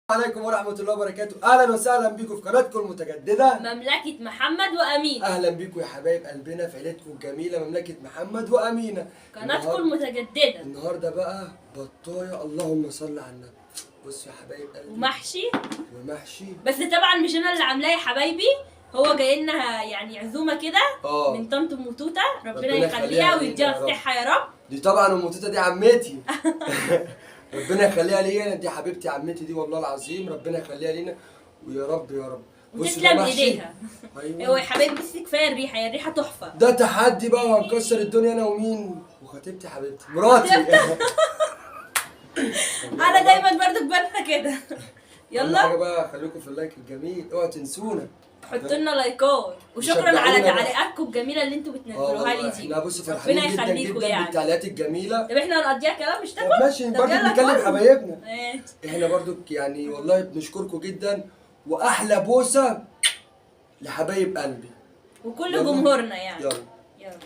عليكم ورحمة الله وبركاته. أهلا وسهلا بكم في قناتكم المتجددة مملكة محمد وأمين. أهلا بكم يا حبايب قلبنا في عيلتكم الجميلة مملكة محمد وأمينة. قناتكم المتجددة. النهاردة بقى بطاية، اللهم صل على النبي. بصوا يا حبايب قلبي، ومحشي ومحشي، بس طبعا مش أنا اللي عاملاه يا حبايبي، هو جاي لنا يعني عزومة كده من طنط أم توتة، ربنا يخليها ويديها الصحة يا رب. دي طبعا أم توتة دي عمتي ربنا يخليها لينا، دي حبيبتي عمتي دي والله العظيم، ربنا يخليها لينا ويا رب يا رب. وتسلم ايديها. أيوة. هو يا حبايبي بس كفايه الريحه، يا الريحه تحفه. ده تحدي بقى وهنكسر الدنيا انا ومين وخطيبتي حبيبتي مراتي انا دايما برضو بنسى كده. يلا يلا بقى، خليكم في اللايك الجميل، اوعوا تنسونا، حطوا لنا لايكات، وشكرا على تعليقاتكم الجميله اللي انتوا بتنزلوها لي دي. احنا بصوا فرحانين جدا جدا يعني بالتعليقات الجميله. طب احنا هنقضيها كلام مش تاكل؟ ماشي برضه بنكلم حبايبنا. ماشي. احنا برضه يعني والله بنشكركم جدا، واحلى بوسه لحبايب قلبي وكل جمهورنا يعني. يلا يلا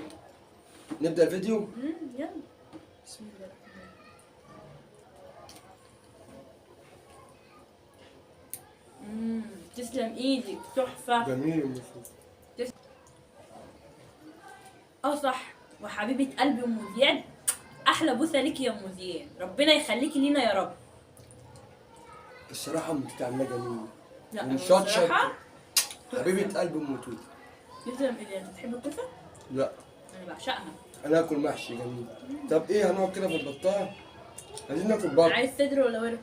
نبدا الفيديو. يلا بسم الله الرحمن الرحيم. تسلم ايدك، تحفه جميل المفروض. صح. وحبيبه قلبي ام زياد، احلى بوسه ليكي يا ام زياد، ربنا يخليكي لينا يا رب. الصراحه ام توته عامله جميل. لا ومشطشط. حبيبه قلبي ام توته. تسلم ايدك. انت بتحب الكوسه؟ لا انا بعشقها. انا اكل محشي جميل. طب ايه، هنقعد كده في البطايه؟ عايزين ناكل بط. عايز صدر ولا ورك؟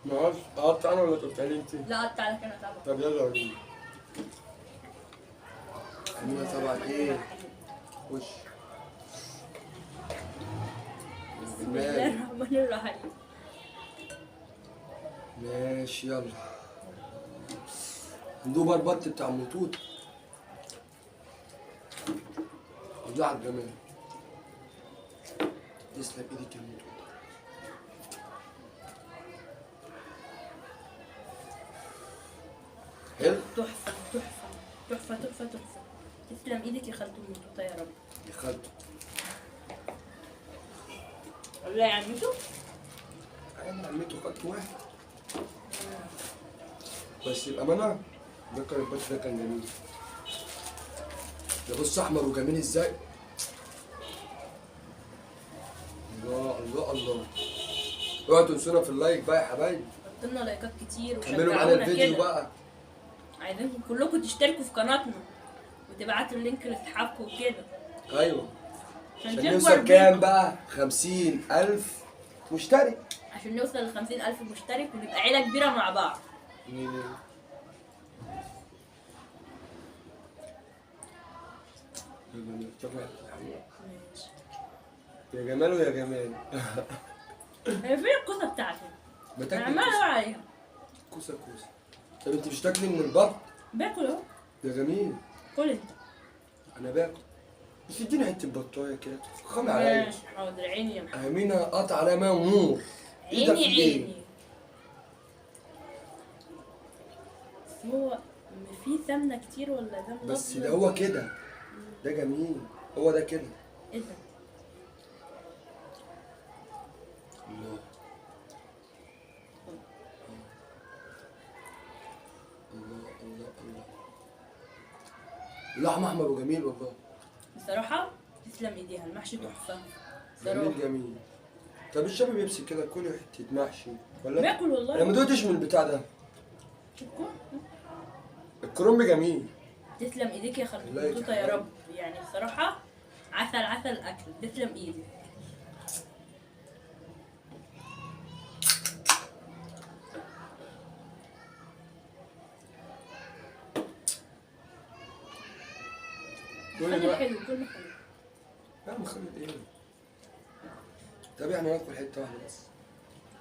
ما اعرفش اقطع انا ولا تقطعي لي انت؟ لا قطع لك انا طبعا. طب يلا وريني. خلينا طبعا ايه وش بسم الله الرحمن الرحيم. ماشي يلا ندوب البط بتاع ام توته. الله على الجمال. تسلم ايدك يا ام توته. حلو. تحفه تحفه تحفه تحفه تحفه. تسلم ايدك يا خالته ام توته يا رب. يا خالته. والله يا عمته. انا عمته خالته واحد. بس الامانه ده كان البط ده كان جميل. ده بص احمر وجميل ازاي. الله الله الله. اوعوا تنسونا في اللايك بقى يا حبايبي. حطوا لنا لايكات كتير كملوا معانا وشجعونا الفيديو كده. بقى. عايزينكم كلكم تشتركوا في قناتنا وتبعتوا اللينك لاصحابكم وكده. ايوه عشان تكبر نوصل كام بيكم. بقى؟ 50,000 مشترك. عشان نوصل ل 50,000 مشترك ونبقى عيلة كبيرة مع بعض. يا جمال ويا جمال. هي فين الكوسة بتاعتي؟ انا بتاكل عمالة ادور عليها. كوسه كوسه. طب انت مش تاكلي من البط؟ باكل اهو. يا جميل. كل انت. انا باكل. بس اديني حته بطايه كده خمي عليا. ماشي حاضر، عيني يا محمد. امينه قطع عليها ميه ونور. عيني عيني. بس هو في سمنة كتير ولا ده مضاد؟ بس ده هو كده. ده جميل. هو ده كده. ايه ده؟ الله. الله الله الله. اللحم احمر وجميل والله. بصراحة تسلم ايديها، المحشي تحفة. جميل جميل. طب الشباب يمسك كده كل حته محشي ولا؟ باكل والله. انا ما دوقتش من البتاع ده. الكرنب جميل. تسلم ايديك يا خالتي الله يكرمك. توته يا رب، يعني بصراحة عسل عسل اكل، تسلم ايدك. خلي حلو، كله حلو. لا مخلط ايه؟ طب احنا ناكل حته واحده بس.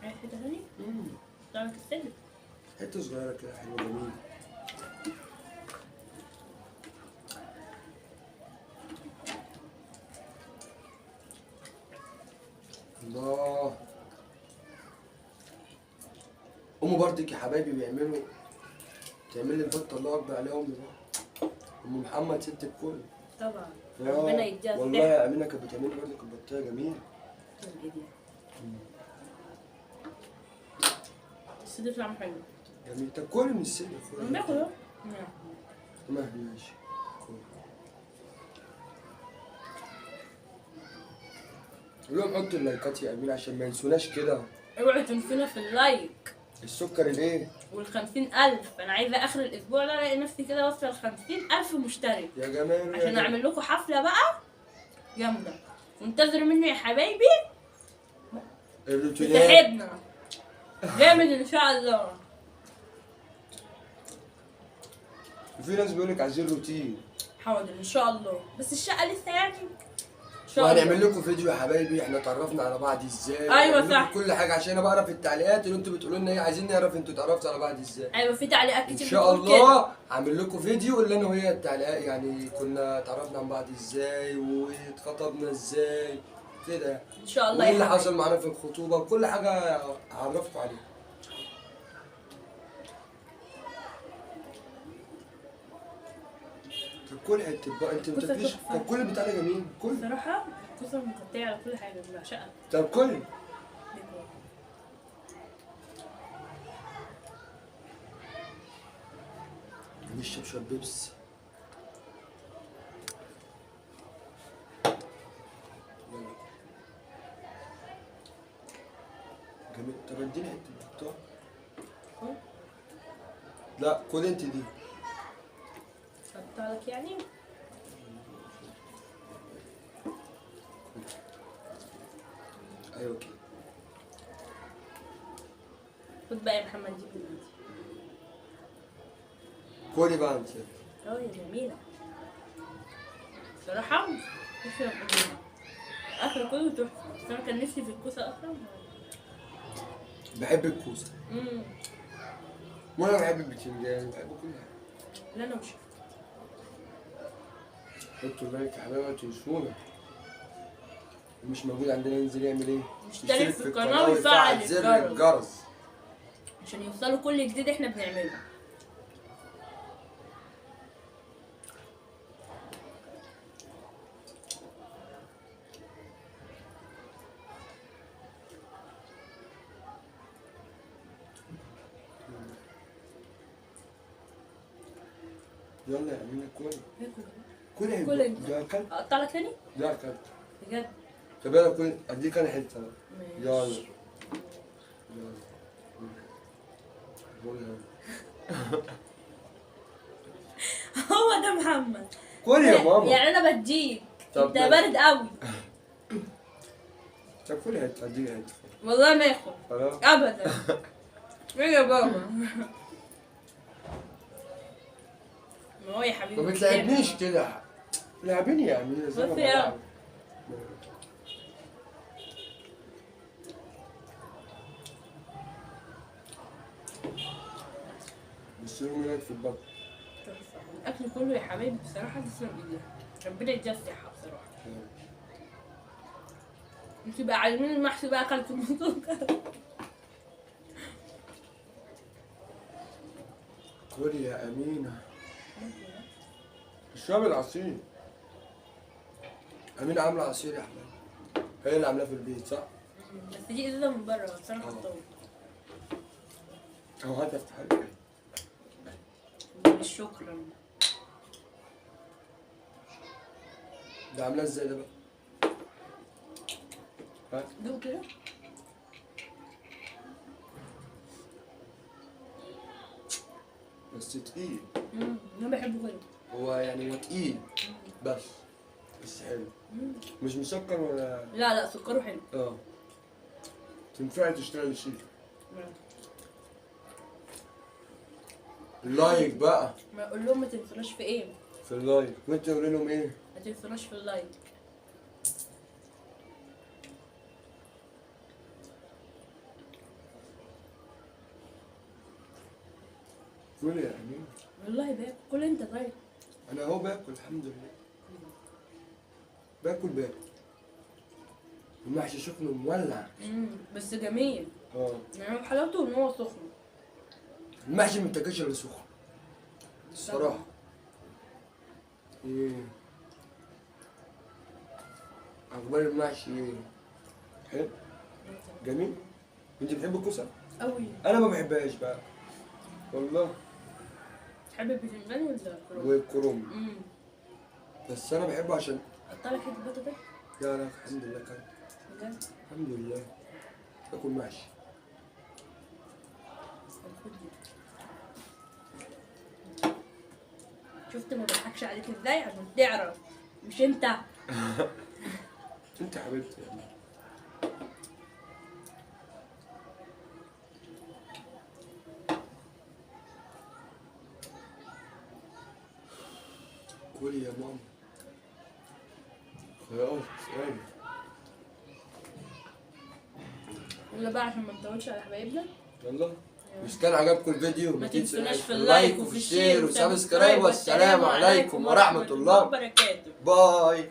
عايز حتة تانية؟ تعمل كسل. حته صغيره كده حلوه جميله. الله. امه برضك يا حبايبي تعمل لي البطه، الله اكبر عليها امي بقى. ام محمد ست الكل. طبعا ربنا يديها الصحة. والله يا امينه كانت بتعمل لي برضك البطايه جميله. الصدر طعمه حلو. جميل. طب كل من السن كل. ناكل اهو. ماشي. كل. قول لهم حطوا اللايكات يا امين عشان ما ينسوناش كده. اوعوا تنسونا في اللايك. السكر الايه؟ وال50,000 انا عايزه اخر الاسبوع ده الاقي نفسي كده واصله ل50,000 مشترك يا جمال عشان اعمل لكم حفله بقى جامده. وانتظروا مني يا حبايبي الروتينات. صاحبنا جامد ان شاء الله. وفي ناس بيقول لك عايزين روتين. حاضر ان شاء الله، بس الشقه لسه يعني ان شاء الله. وهنعمل لكم فيديو يا حبايبي احنا اتعرفنا على بعض ازاي. ايوه هنعمل لكم صح. كل حاجه عشان انا بقرا في التعليقات اللي انتوا بتقولوا لنا ايه، عايزين نعرف انتوا اتعرفتوا على بعض ازاي. ايوه في تعليقات ان كتير شاء بتقول كده. الله هعمل لكم فيديو اللي انا وهي التعليقات يعني كنا اتعرفنا عن بعض ازاي واتخطبنا ازاي كده. ان شاء الله وايه يا اللي حبايبي. حصل معانا في الخطوبه وكل حاجه هعرفكم عليها. طب كل حته بقى انت ما الكوسة بتاكليش. تحفة. طب كل بتاع ده جميل كل. بصراحه الكوسه مغطيه على كل حاجه بعشقها. طب كل. نشرب شويه بيبس. جميل. طب اديني حته بتاع. لا كل انت دي. حطها لك يعني. ايوه كده. خد بقى يا محمد دي كلها. كولي بقى انت. اه يا جميله بصراحه. تشرب قدامها اكل كله تحفه، بس انا كان نفسي في الكوسه اصلا. بحب الكوسه. وانا بحب البتنجان بحب كل حاجه. لا انا مش حطوا اللايك يا حبايبي ما تنسونا. مش موجود عندنا ينزل يعمل ايه؟ يشترك في القناه ويفعل زر الجرس عشان يوصلوا كل جديد احنا بنعمله. يلا يا امينه كل. كل كل انت. ده اكلت. اقطع لك تاني؟ ده اكلت. بجد؟ طب يلا كل اديك انا حته بقى. ماشي. يلا. يلا. يلا. هو ده محمد. كل يا ماما. يعني انا بديك طب انت بارد قوي. طب كل حته اديك حته. والله ما ياخد خلاص. ابدا. ايه يا بابا؟ ما هو يا حبيبي ما بتلعبنيش كده. لعبيني يا امينه زي ما بص يا بلعب. بس يوم هناك في البطن. الاكل كله يا حبايبي بصراحه تسلم ايديها. ربنا يديها الصحه بصراحه. انت بقى عالمين المحشي بقى اكلت مسكر. كل يا امينه. اشربي العصير. امينه عامله عصير يا حبيبي. هي اللي عاملاه في البيت صح؟ بس دي ازازه من بره بس انا حطاها. اهو هات افتح لك. شكرا. ده عاملاه ازاي ده بقى؟ هات. دوق كده. بس تقيل. انا بحبه كده. هو يعني هو تقيل بس حلو. مش مسكر ولا. لا لا سكره حلو. اه. تنفعي تشتغلي شيء. اللايك بقى. ما اقول لهم ما تنسوناش في ايه؟ في اللايك وانت قولي لهم ايه؟ ما تنسوناش في اللايك. كل يا امين. والله باكل. كل انت طيب. انا اهو باكل الحمد لله. باكل. المحشي سخن ومولع. بس جميل. يعني حلاوته ان هو سخن. المحشي ما بتاكلش الا سخن. الصراحه. ايه اخبار المحشي ايه؟ حلو؟ جميل؟ انت بتحب الكوسه؟ قوي. انا ما بحبهاش بقى. والله. تحب البتنجان ولا الكرنب؟ والكرنب. بس انا بحبه عشان قطع لك حته بطاطا. لا الحمد لله كان. بجد؟ الحمد لله. باكل محشي. طب خد دي. شفت ما بضحكش عليك ازاي عشان تعرف، مش انت. انت حبيبتي يعني. كولي يا ماما. خلاص يعني. يلا بقى عشان ما نطولش على حبايبنا. يلا. مش كان عجبكم الفيديو ما تنسوناش في اللايك وفي الشير وسبسكرايب. والسلام عليكم ورحمة الله وبركاته. باي.